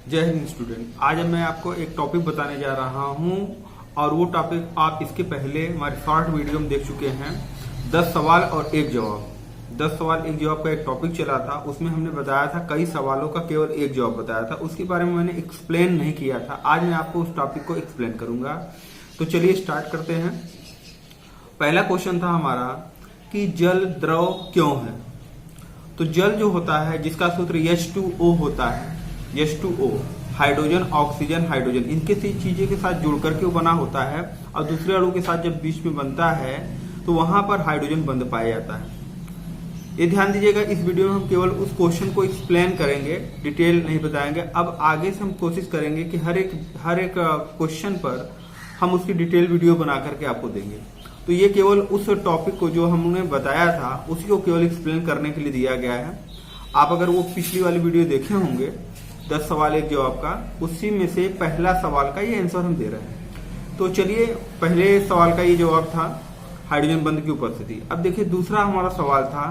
जय हिंद स्टूडेंट। आज मैं आपको एक टॉपिक बताने जा रहा हूं और वो टॉपिक आप इसके पहले हमारे शॉर्ट वीडियो में देख चुके हैं। 10 सवाल और एक जवाब। 10 सवाल एक जवाब का एक टॉपिक चला था, उसमें हमने बताया था कई सवालों का केवल एक जवाब बताया था, उसके बारे में मैंने एक्सप्लेन नहीं किया था। आज मैं आपको उस टॉपिक को एक्सप्लेन करूंगा। तो चलिए स्टार्ट करते हैं। पहला क्वेश्चन था हमारा कि जल द्रव क्यों है। तो जल जो होता है जिसका सूत्र H2O होता है, H2O हाइड्रोजन ऑक्सीजन हाइड्रोजन, इनके चीजें के साथ जुड़ करके वो बना होता है और दूसरे अणु के साथ जब बीच में बनता है तो वहां पर हाइड्रोजन बंध पाया जाता है। ये ध्यान दीजिएगा, इस वीडियो में हम केवल उस क्वेश्चन को एक्सप्लेन करेंगे, डिटेल नहीं बताएंगे। अब आगे से हम कोशिश करेंगे कि हर एक क्वेश्चन पर हम उसकी डिटेल वीडियो बना करके आपको देंगे। तो ये केवल उस टॉपिक को जो हमने बताया था उसी को केवल एक्सप्लेन करने के लिए दिया गया है। आप अगर वो पिछली वाली वीडियो देखे होंगे 10 सवाल एक जवाब का, उसी में से पहला सवाल का ये आंसर हम दे रहे हैं। तो चलिए, पहले सवाल का ये जवाब था हाइड्रोजन बंध की उपस्थिति। अब देखिए दूसरा हमारा सवाल था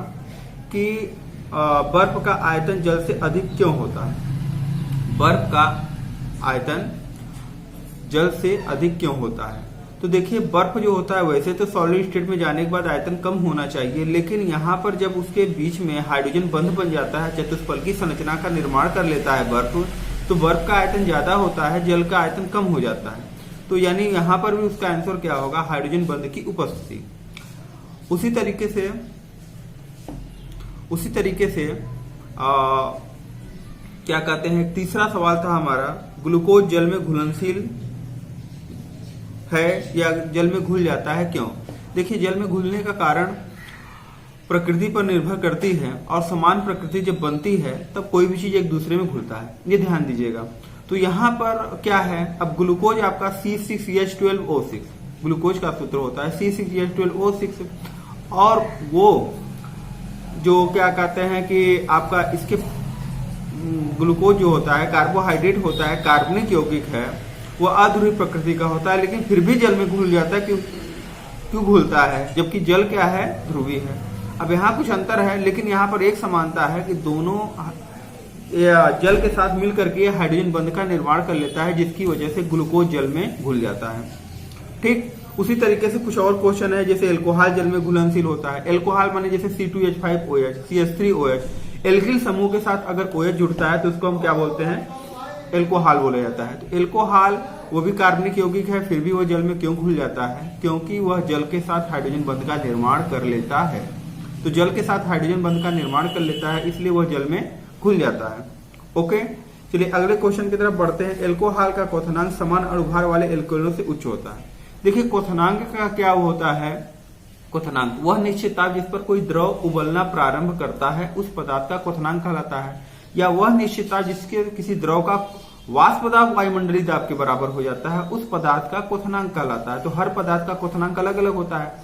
कि बर्फ का आयतन जल से अधिक क्यों होता है। बर्फ का आयतन जल से अधिक क्यों होता है। तो देखिए बर्फ जो होता है वैसे तो सॉलिड स्टेट में जाने के बाद आयतन कम होना चाहिए, लेकिन यहाँ पर जब उसके बीच में हाइड्रोजन बंध बन जाता है, चतुष्फलकी संरचना का निर्माण कर लेता है बर्फ, तो बर्फ का आयतन ज्यादा होता है, जल का आयतन कम हो जाता है। तो यानी यहाँ पर भी उसका आंसर क्या होगा, हाइड्रोजन बंध की उपस्थिति। उसी तरीके से क्या कहते हैं, तीसरा सवाल था हमारा, ग्लूकोज जल में घुलनशील है या जल में घुल जाता है क्यों। देखिए जल में घुलने का कारण प्रकृति पर निर्भर करती है और समान प्रकृति जब बनती है तब कोई भी चीज एक दूसरे में घुलता है, ये ध्यान दीजिएगा। तो यहाँ पर क्या है, अब ग्लूकोज आपका C6H12O6, ग्लूकोज का सूत्र होता है C6H12O6, और वो जो क्या कहते हैं कि आपका इसके ग्लूकोज जो होता है कार्बोहाइड्रेट होता है, कार्बनिक यौगिक है, वो अध्रुवीय प्रकृति का होता है, लेकिन फिर भी जल में घुल जाता है। क्यों घुलता है, जबकि जल क्या है, ध्रुवीय है। अब यहाँ कुछ अंतर है, लेकिन यहाँ पर एक समानता है कि दोनों जल के साथ मिल करके हाइड्रोजन बंध का निर्माण कर लेता है, जिसकी वजह से ग्लूकोज जल में घुल जाता है। ठीक उसी तरीके से कुछ और क्वेश्चन है, जैसे एल्कोहल जल में घुलनशील होता है। एल्कोहल माने जैसे C2H5OH, CH3OH, एल्किल समूह के साथ अगर OH जुड़ता है तो उसको हम क्या बोलते हैं, एल्कोहल बोला जाता है। तो एल्कोहल वो भी कार्बनिक यौगिक है, फिर भी वह जल में क्यों घुल जाता है, क्योंकि वह जल के साथ हाइड्रोजन बंध का निर्माण कर लेता है। तो जल के साथ हाइड्रोजन बंध का निर्माण कर लेता है, इसलिए वह जल में घुल जाता है। ओके, चलिए अगले क्वेश्चन की तरफ बढ़ते हैं। एल्कोहल का क्वथनांक समान अणुभार वाले एल्कोहलों से उच्च होता है। देखिए क्वथनांक का क्या होता है, क्वथनांक वह निश्चित ताप जिस पर कोई द्रव उबलना प्रारंभ करता है उस पदार्थ का क्वथनांक कहलाता है, या वह निश्चित ताप जिसके किसी द्रव का वाष्प दाब वायुमंडलीय दाब के बराबर हो जाता है उस पदार्थ का क्वथनांक कहलाता है। तो हर पदार्थ का क्वथनांक अलग अलग होता है।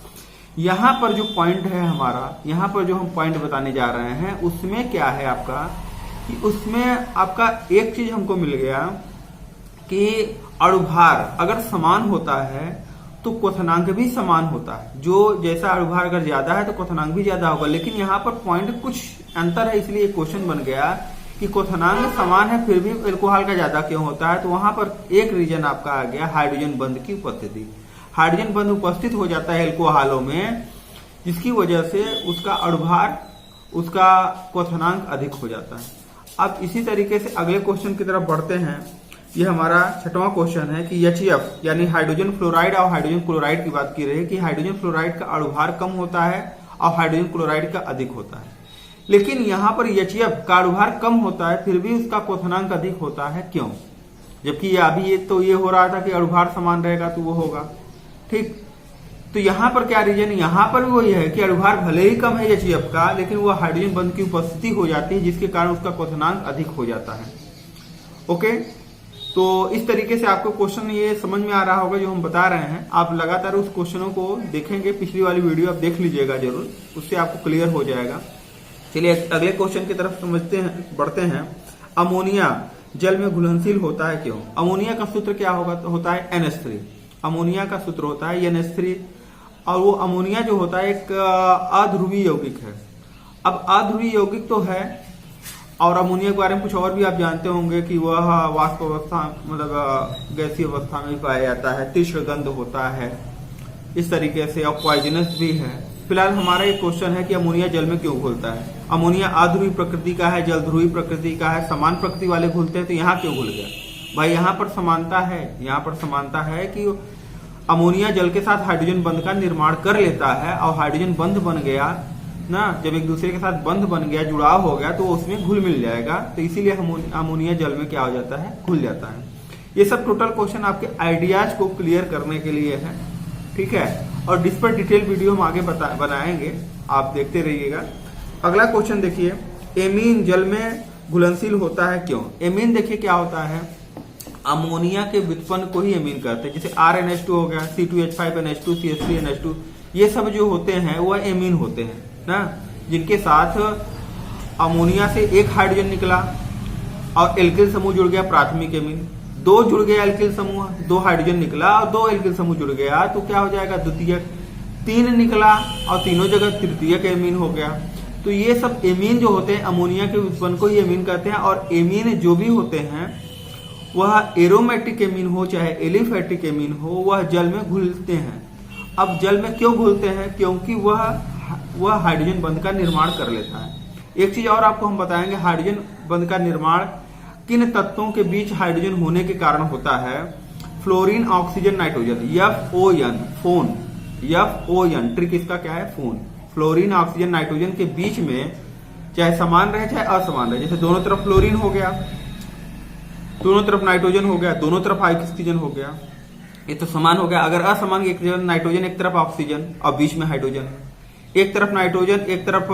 यहाँ पर जो पॉइंट है हमारा, यहाँ पर जो हम पॉइंट बताने जा रहे हैं उसमें क्या है आपका, कि उसमें आपका एक चीज हमको मिल गया कि अणुभार अगर समान होता है तो क्वथनांक भी समान होता है। जो जैसा अणुभार अगर ज्यादा है तो क्वथनांक भी ज्यादा होगा, लेकिन यहाँ पर पॉइंट कुछ अंतर है, इसलिए क्वेश्चन बन गया कि क्वथनांक समान है फिर भी एल्कोहल का ज्यादा क्यों होता है। तो वहां पर एक रीजन आपका आ गया, हाइड्रोजन बंध की उपस्थिति। हाइड्रोजन बंध उपस्थित हो जाता है एल्कोहलों में, जिसकी वजह से उसका अणुभार, उसका क्वथनांक अधिक हो जाता है। अब इसी तरीके से अगले क्वेश्चन की तरफ बढ़ते हैं। ये हमारा 6वां क्वेश्चन है कि HF यानी हाइड्रोजन फ्लोराइड और हाइड्रोजन क्लोराइड की बात की रही है कि हाइड्रोजन फ्लोराइड का अणुभार कम होता है और हाइड्रोजन क्लोराइड का अधिक होता है, लेकिन यहाँ पर HF का अणुभार कम होता है फिर भी उसका क्वथनांक अधिक होता है, क्यों। जबकि अभी ये हो रहा था कि अणुभार समान रहेगा तो वो होगा। ठीक, तो यहाँ पर क्या रीजन, यहाँ पर भी वही है कि अणुभार भले ही कम है HF का, लेकिन वह हाइड्रोजन बंध की उपस्थिति हो जाती है, जिसके कारण उसका क्वथनांक अधिक हो जाता है। ओके, तो इस तरीके से आपको क्वेश्चन ये समझ में आ रहा होगा जो हम बता रहे हैं। आप लगातार उस क्वेश्चनों को देखेंगे, पिछली वाली वीडियो आप देख लीजिएगा जरूर, उससे आपको क्लियर हो जाएगा। चलिए अगले क्वेश्चन की तरफ बढ़ते हैं। अमोनिया जल में घुलनशील होता है क्यों। अमोनिया का सूत्र क्या होता है NH3। अमोनिया का सूत्र होता है NH3, और वो अमोनिया जो होता है एक अध्रुवीय यौगिक है। अब अध्रुवीय यौगिक तो है और अमोनिया के बारे में कुछ और भी आप जानते होंगे कि वह वाष्प अवस्था मतलब गैसीय अवस्था में पाया जाता है, तीक्ष्ण गंध होता है इस तरीके से, और पॉइजनस भी है। फिलहाल हमारा एक क्वेश्चन है कि अमोनिया जल में क्यों घुलता है। अमोनिया अध्रुवी प्रकृति का है, जल ध्रुवी प्रकृति का है, समान प्रकृति वाले घुलते हैं, तो यहाँ क्यों घुल गया भाई? यहाँ पर समानता है, यहाँ पर समानता है कि अमोनिया जल के साथ हाइड्रोजन बंध का निर्माण कर लेता है, और हाइड्रोजन बंध बन गया ना, जब एक दूसरे के साथ बंध बन गया, जुड़ाव हो गया, तो उसमें घुल मिल जाएगा, तो इसीलिए अमोनिया जल में क्या हो जाता है? घुल जाता है। ये सब टोटल क्वेश्चन आपके आइडियाज को क्लियर करने के लिए है, ठीक है, और इस पर डिटेल वीडियो हम आगे बनाएंगे, आप देखते रहिएगा। अगला क्वेश्चन देखिए, एमीन जल में घुलनशील होता है क्यों? एमीन देखिए क्या होता है, अमोनिया के व्युत्पन्न को ही एमीन कहते हैं। जैसे RNH2 हो गया, C2H5NH2, CH3NH2, ये सब जो होते हैं वह एमीन होते हैं ना, जिनके साथ अमोनिया से एक हाइड्रोजन निकला और एल्किल समूह जुड़ गया, प्राथमिक एमीन। दो जुड़ गया एल्किल समूह, दो हाइड्रोजन निकला और दो एल्किल समूह जुड़ गया, तो क्या हो जाएगा? द्वितीयक। तीन निकला और तीनों जगह तृतीयक एमीन हो गया। तो ये सब एमीन जो होते हैं अमोनिया के व्युत्पन्न को ही एमीन कहते हैं, और एमीन जो भी होते हैं वह एरोमेटिक एमीन हो चाहे एलिफेटिक एमीन हो, वह जल में घुलते हैं। अब जल में क्यों घुलते हैं? क्योंकि वह हाइड्रोजन बंध का निर्माण कर लेता है। एक चीज और आपको हम बताएंगे, हाइड्रोजन बंध का निर्माण किन तत्वों के बीच हाइड्रोजन होने के कारण होता है? Fluorine, oxygen, nitrogen, FON, phone, FON, trick इसका क्या है? फोन। फ्लोरीन, ऑक्सीजन, नाइट्रोजन के बीच में चाहे समान रहे चाहे असमान रहे, जैसे दोनों तरफ फ्लोरीन हो गया, दोनों तरफ नाइट्रोजन हो गया, दोनों तरफ ऑक्सीजन हो गया, ये तो समान हो गया। अगर असमान, एक तरफ नाइट्रोजन एक तरफ ऑक्सीजन और बीच में हाइड्रोजन, एक तरफ नाइट्रोजन एक तरफ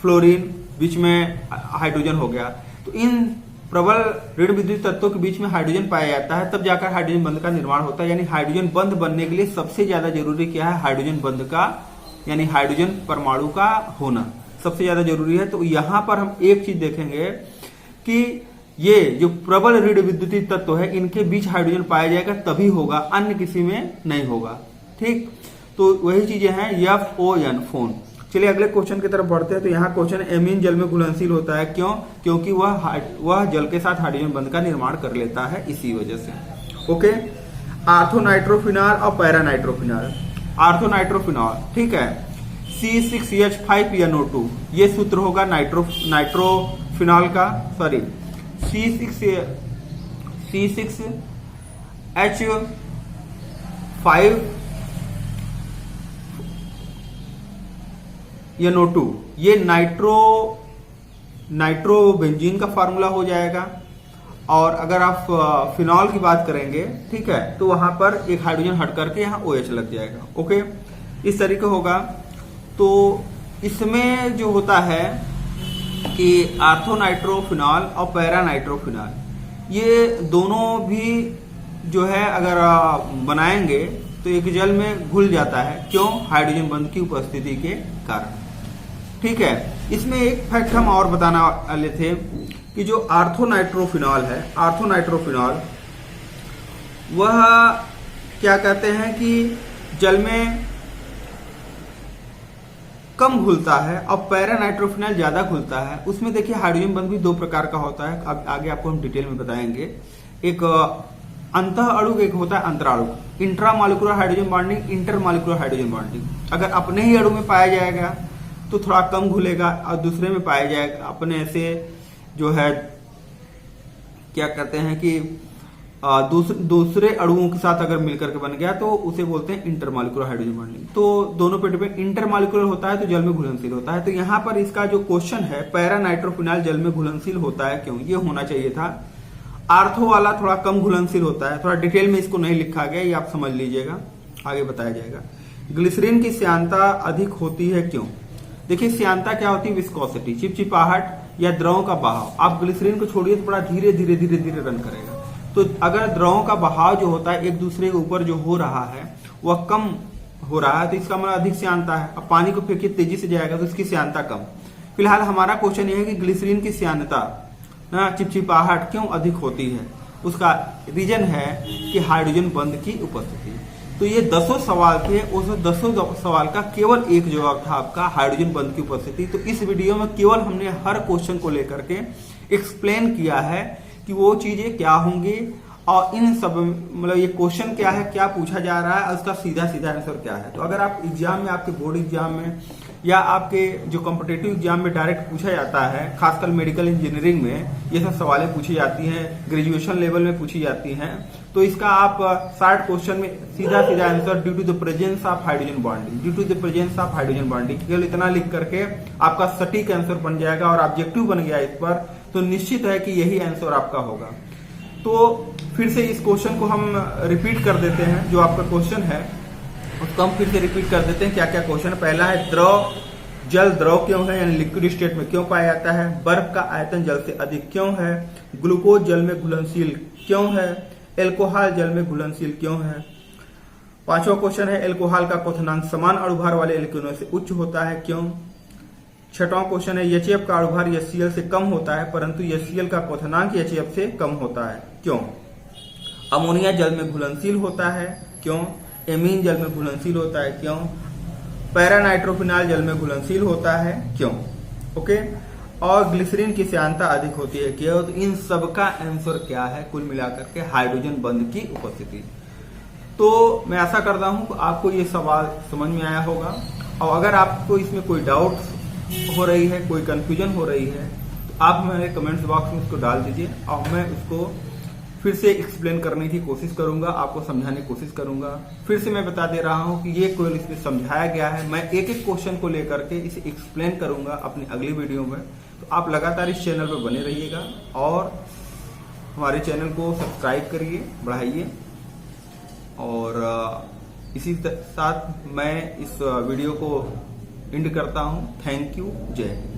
फ्लोरीन बीच में हाइड्रोजन हो गया, तो इन प्रबल ऋण विद्युत तत्वों के बीच में हाइड्रोजन पाया जाता है, तब जाकर हाइड्रोजन बंध का निर्माण होता है। यानी हाइड्रोजन बंध बनने के लिए सबसे ज्यादा जरूरी क्या है? हाइड्रोजन बंध का, यानी हाइड्रोजन परमाणु का होना सबसे ज्यादा जरूरी है। तो यहां पर हम एक चीज देखेंगे कि ये जो प्रबल ऋण विद्युत तत्व है, इनके बीच हाइड्रोजन पाया जाएगा तभी होगा, अन्य किसी में नहीं होगा। ठीक, तो वही चीजें हैं FON, फोन। चलिए अगले क्वेश्चन की तरफ बढ़ते हैं। तो यहाँ क्वेश्चन, एमीन जल में घुलनशील होता है क्यों? क्योंकि वह जल के साथ हाइड्रोजन बंध का निर्माण कर लेता है, इसी वजह से। ओके, आर्थोनाइट्रोफिनॉल और पैरानाइट्रोफिनॉल। आर्थोनाइट्रोफिनॉल, ठीक है, C6H5NO2, ये सूत्र होगा नाइट्रोफिनॉल का, सॉरी C6H5NO2, ये नाइट्रोबेंजीन का फार्मूला हो जाएगा। और अगर आप फिनॉल की बात करेंगे, ठीक है, तो वहां पर एक हाइड्रोजन हट करके यहाँ OH लग जाएगा। ओके, इस तरीके होगा। तो इसमें जो होता है कि आर्थोनाइट्रोफिनॉल और पैरानाइट्रोफिनॉल, ये दोनों भी जो है अगर बनाएंगे तो एक जल में घुल जाता है। क्यों? हाइड्रोजन बंध की उपस्थिति के कारण। ठीक है, इसमें एक फैक्ट हम और बताना वाले थे कि जो आर्थोनाइट्रोफिनॉल है, आर्थोनाइट्रोफिनॉल वह क्या कहते हैं कि जल में कम घुलता है और पैरानाइट्रोफिनॉल ज्यादा घुलता है। उसमें देखिए हाइड्रोजन बंध भी दो प्रकार का होता है, अब आगे आपको हम डिटेल में बताएंगे। एक अंतः अणु, एक होता है अंतराणु। Intramolecular hydrogen bonding, intermolecular hydrogen bonding. अगर अपने ही अणु में पाया जाएगा तो थोड़ा कम घुलेगा, और दूसरे में पाया जाएगा अपने से जो है क्या कहते हैं कि दूसरे अणुओं के साथ अगर मिलकर के बन गया तो उसे बोलते हैं इंटरमॉलिक्यूलर हाइड्रोजन बॉन्डिंग। तो दोनों पे डिपेंड, इंटरमॉलिक्यूलर होता है तो जल में घुलनशील होता है। तो यहाँ पर इसका जो क्वेश्चन है, पैरानाइट्रोफिनॉल जल में घुलनशील होता है क्यों, ये होना चाहिए था। आर्थो वाला थोड़ा कम घुलनशील होता है, थोड़ा डिटेल में इसको नहीं लिखा गया, ये आप समझ लीजिएगा, आगे बताया जाएगा। ग्लिसरीन की श्यानता अधिक होती है क्यों? देखिए श्यानता क्या होती है? विस्कोसिटी, चिपचिपाहट या द्रवों का बहाव। आप ग्लिसरीन को छोड़िए तो बड़ा धीरे धीरे धीरे धीरे रन करेगा। तो अगर द्रवों का बहाव जो होता है एक दूसरे के ऊपर जो हो रहा है वह कम हो रहा है, तो इसका मतलब अधिक श्यानता है। अब पानी को फेंकिए तेजी से जाएगा तो इसकी श्यानता कम। फिलहाल हमारा क्वेश्चन यह है कि ग्लिसरीन की श्यानता चिपचिपाहट क्यों अधिक होती है? उसका रीजन है कि हाइड्रोजन बंध की उपस्थिति। तो ये 10 सवाल थे, उस 10 सवाल का केवल एक जवाब था आपका हाइड्रोजन बंध की उपस्थिति। तो इस वीडियो में केवल हमने हर क्वेश्चन को लेकर के एक्सप्लेन किया है कि वो चीजें क्या होंगी और इन सब मतलब ये क्वेश्चन क्या है, क्या पूछा जा रहा है और उसका सीधा सीधा आंसर क्या है। तो अगर आप एग्जाम में, आपके बोर्ड एग्जाम में या आपके जो कॉम्पिटिटिव एग्जाम में डायरेक्ट पूछा जाता है, खासकर मेडिकल इंजीनियरिंग में ये सब सवालें पूछी जाती हैं, ग्रेजुएशन लेवल में पूछी जाती हैं, तो इसका आप 60 क्वेश्चन में सीधा सीधा answer due to the presence of hydrogen bonding, due to the presence of hydrogen bonding, केवल इतना लिख करके आपका सटीक आंसर बन जाएगा और ऑब्जेक्टिव बन गया इस पर, तो निश्चित है कि यही आंसर आपका होगा। तो फिर से इस क्वेश्चन को हम रिपीट कर देते हैं, जो आपका क्वेश्चन है उसको हम फिर से रिपीट कर देते हैं। क्या क्या क्वेश्चन है? पहला है जल द्रव क्यों है, यानी लिक्विड स्टेट में क्यों पाया जाता है? बर्फ का आयतन जल से अधिक क्यों है? ग्लूकोज जल में घुलनशील क्यों है? एल्कोहल जल में घुलनशील क्यों है? पांचवा क्वेश्चन है एल्कोहल का क्वथनांक समान अणुभार वाले एल्कीनों से उच्च होता है, क्यों? छठवां क्वेश्चन है HCl का अणुभार HCl से कम होता है परंतु HCl का क्वथनांक HCl से कम होता है, क्यों? अमोनिया जल में घुलनशील होता है, क्यों? एमीन जल में घुलनशील होता है, क्यों? पैरानाइट्रोफिनॉल जल में घुलनशील होता है, क्यों? ओके। और ग्लिसरीन की श्यानता अधिक होती है, क्यों? तो इन सब का आंसर क्या है कुल मिलाकर के? हाइड्रोजन बंध की उपस्थिति। तो मैं आशा करता हूं कि आपको ये सवाल समझ में आया होगा, और अगर आपको इसमें कोई डाउट हो रही है, कोई कंफ्यूजन हो रही है, तो आप मेरे कमेंट्स बॉक्स में उसको डाल दीजिए और मैं उसको फिर से एक्सप्लेन करने की कोशिश करूंगा, आपको समझाने की कोशिश करूंगा। फिर से मैं बता दे रहा हूं कि ये केवल इसमें समझाया गया है, मैं एक एक क्वेश्चन को लेकर के इसे एक्सप्लेन करूंगा अपनी अगली वीडियो में। तो आप लगातार इस चैनल पर बने रहिएगा और हमारे चैनल को सब्सक्राइब करिए, बढ़ाइए। और इसी साथ मैं इस वीडियो को एंड करता हूं। थैंक यू, जय हिंद।